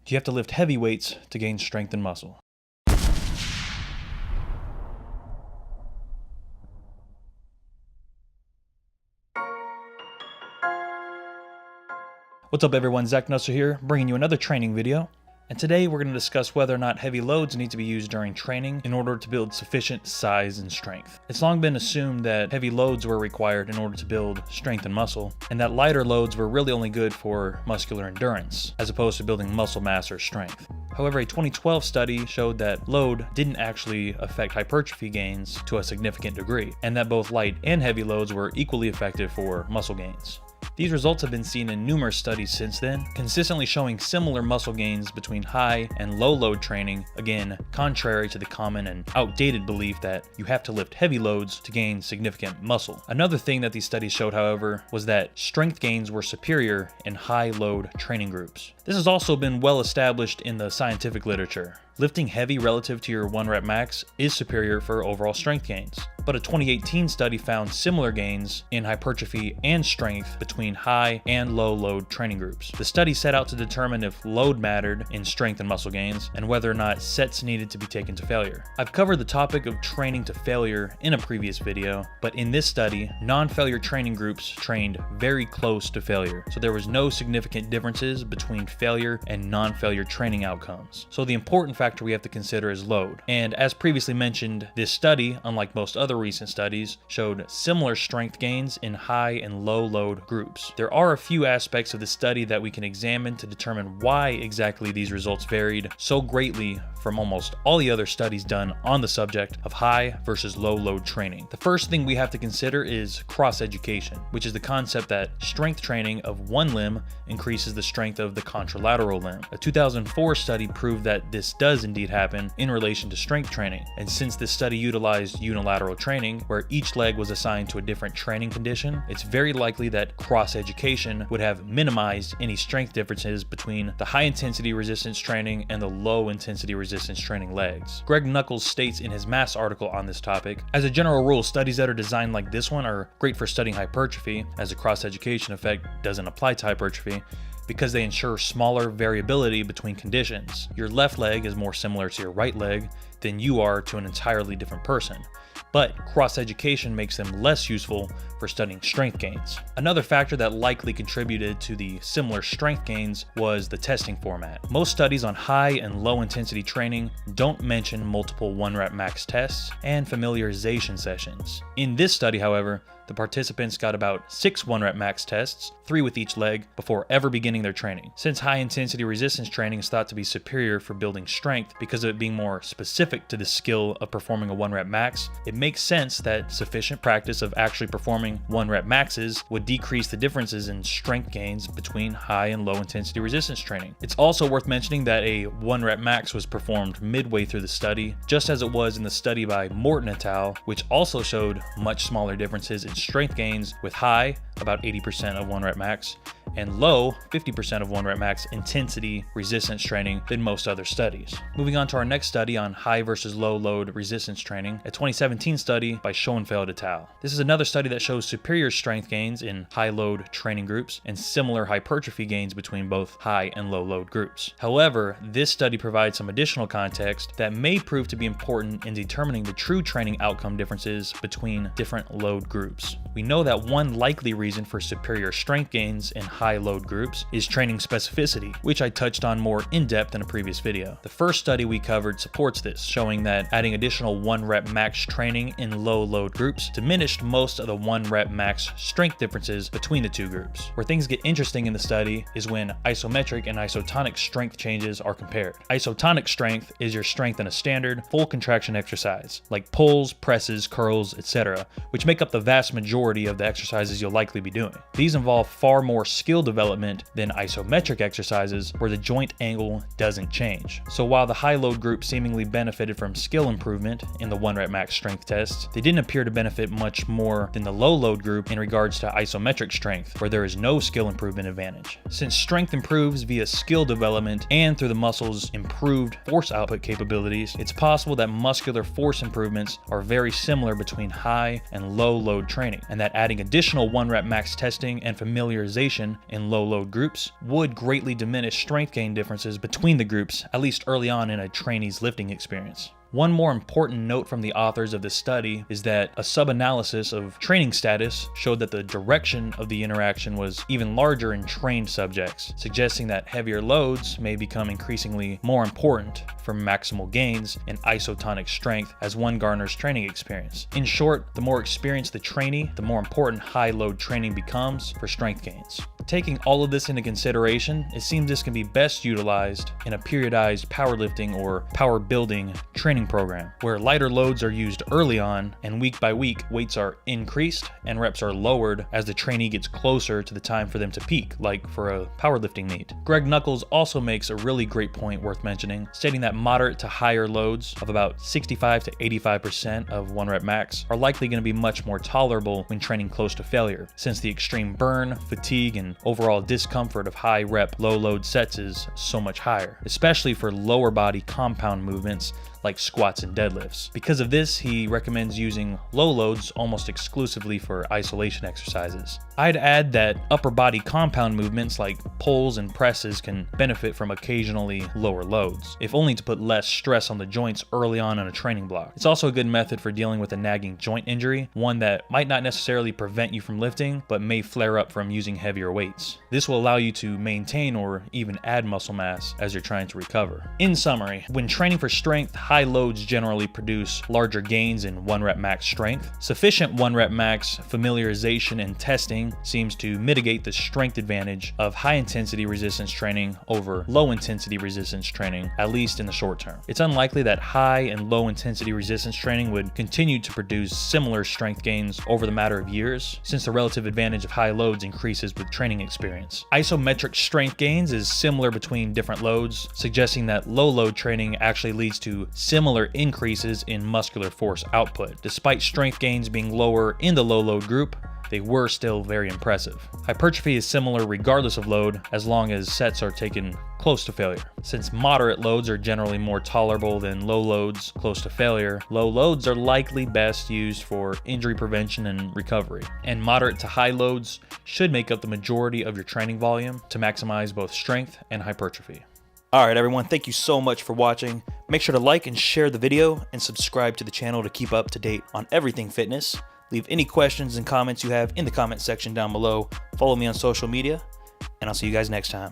Do you have to lift heavy weights to gain strength and muscle? What's up everyone, Zach Nusser here, bringing you another training video. And today we're going to discuss whether or not heavy loads need to be used during training in order to build sufficient size and strength. It's long been assumed that heavy loads were required in order to build strength and muscle, and that lighter loads were really only good for muscular endurance, as opposed to building muscle mass or strength. However, a 2012 study showed that load didn't actually affect hypertrophy gains to a significant degree, and that both light and heavy loads were equally effective for muscle gains. These results have been seen in numerous studies since then, consistently showing similar muscle gains between high and low load training, again, contrary to the common and outdated belief that you have to lift heavy loads to gain significant muscle. Another thing that these studies showed, however, was that strength gains were superior in high load training groups. This has also been well established in the scientific literature. Lifting heavy relative to your 1 rep max is superior for overall strength gains. But a 2018 study found similar gains in hypertrophy and strength between high and low load training groups. The study set out to determine if load mattered in strength and muscle gains and whether or not sets needed to be taken to failure. I've covered the topic of training to failure in a previous video, but in this study, non-failure training groups trained very close to failure. So there was no significant differences between failure and non-failure training outcomes. So the important factor we have to consider is load. And as previously mentioned, this study, unlike most other recent studies, showed similar strength gains in high and low load groups. There are a few aspects of the study that we can examine to determine why exactly these results varied so greatly from almost all the other studies done on the subject of high versus low load training. The first thing we have to consider is cross-education, which is the concept that strength training of one limb increases the strength of the contralateral limb. A 2004 study proved that this does indeed happen in relation to strength training, and since this study utilized unilateral training, where each leg was assigned to a different training condition, it's very likely that cross-education would have minimized any strength differences between the high-intensity resistance training and the low-intensity resistance training legs. Greg Nuckols states in his MASS article on this topic, as a general rule, studies that are designed like this one are great for studying hypertrophy, as the cross-education effect doesn't apply to hypertrophy, because they ensure smaller variability between conditions. Your left leg is more similar to your right leg than you are to an entirely different person. But cross-education makes them less useful for studying strength gains. Another factor that likely contributed to the similar strength gains was the testing format. Most studies on high and low intensity training don't mention multiple 1 rep max tests and familiarization sessions. In this study, however, the participants got about 6 1 rep max tests, 3 with each leg, before ever beginning their training. Since high intensity resistance training is thought to be superior for building strength because of it being more specific to the skill of performing a 1 rep max, it makes sense that sufficient practice of actually performing 1 rep maxes would decrease the differences in strength gains between high and low intensity resistance training. It's also worth mentioning that a 1 rep max was performed midway through the study, just as it was in the study by Morton et al., which also showed much smaller differences in strength gains with high, about 80% of 1 rep max, and low, 50% of 1 rep max intensity resistance training than most other studies. Moving on to our next study on high versus low load resistance training, a 2017 study by Schoenfeld et al. This is another study that shows superior strength gains in high load training groups and similar hypertrophy gains between both high and low load groups. However, this study provides some additional context that may prove to be important in determining the true training outcome differences between different load groups. We know that one likely reason for superior strength gains in high load groups is training specificity, which I touched on more in depth in a previous video. The first study we covered supports this, showing that adding additional 1 rep max training in low load groups diminished most of the 1 rep max strength differences between the two groups. Where things get interesting in the study is when isometric and isotonic strength changes are compared. Isotonic strength is your strength in a standard full contraction exercise, like pulls, presses, curls, etc., which make up the vast majority of the exercises you'll likely be doing. These involve far more skill development than isometric exercises where the joint angle doesn't change. So while the high load group seemingly benefited from skill improvement in the 1 rep max strength tests, they didn't appear to benefit much more than the low load group in regards to isometric strength, where there is no skill improvement advantage. Since strength improves via skill development and through the muscle's improved force output capabilities, it's possible that muscular force improvements are very similar between high and low load training, and that adding additional 1 rep max testing and familiarization in low load groups would greatly diminish strength gain differences between the groups, at least early on in a trainee's lifting experience. One more important note from the authors of this study is that a sub-analysis of training status showed that the direction of the interaction was even larger in trained subjects, suggesting that heavier loads may become increasingly more important for maximal gains in isotonic strength as one garners training experience. In short, the more experienced the trainee, the more important high load training becomes for strength gains. Taking all of this into consideration, it seems this can be best utilized in a periodized powerlifting or power building training program, where lighter loads are used early on and week by week weights are increased and reps are lowered as the trainee gets closer to the time for them to peak, like for a powerlifting meet. Greg Nuckols also makes a really great point worth mentioning, stating that moderate to higher loads of about 65 to 85% of 1 rep max are likely going to be much more tolerable when training close to failure, since the extreme burn, fatigue, and overall discomfort of high rep low load sets is so much higher, especially for lower body compound movements like squats and deadlifts. Because of this, he recommends using low loads almost exclusively for isolation exercises. I'd add that upper body compound movements like pulls and presses can benefit from occasionally lower loads, if only to put less stress on the joints early on in a training block. It's also a good method for dealing with a nagging joint injury, one that might not necessarily prevent you from lifting, but may flare up from using heavier weights. This will allow you to maintain or even add muscle mass as you're trying to recover. In summary, when training for strength, high loads generally produce larger gains in 1 rep max strength. Sufficient 1 rep max familiarization and testing seems to mitigate the strength advantage of high intensity resistance training over low intensity resistance training, at least in the short term. It's unlikely that high and low intensity resistance training would continue to produce similar strength gains over the matter of years, since the relative advantage of high loads increases with training experience. Isometric strength gains is similar between different loads, suggesting that low load training actually leads to similar increases in muscular force output. Despite strength gains being lower in the low load group, they were still very impressive. Hypertrophy is similar regardless of load, as long as sets are taken close to failure. Since moderate loads are generally more tolerable than low loads close to failure, low loads are likely best used for injury prevention and recovery. And moderate to high loads should make up the majority of your training volume to maximize both strength and hypertrophy. Alright everyone, thank you so much for watching. Make sure to like and share the video and subscribe to the channel to keep up to date on everything fitness. Leave any questions and comments you have in the comment section down below. Follow me on social media, and I'll see you guys next time.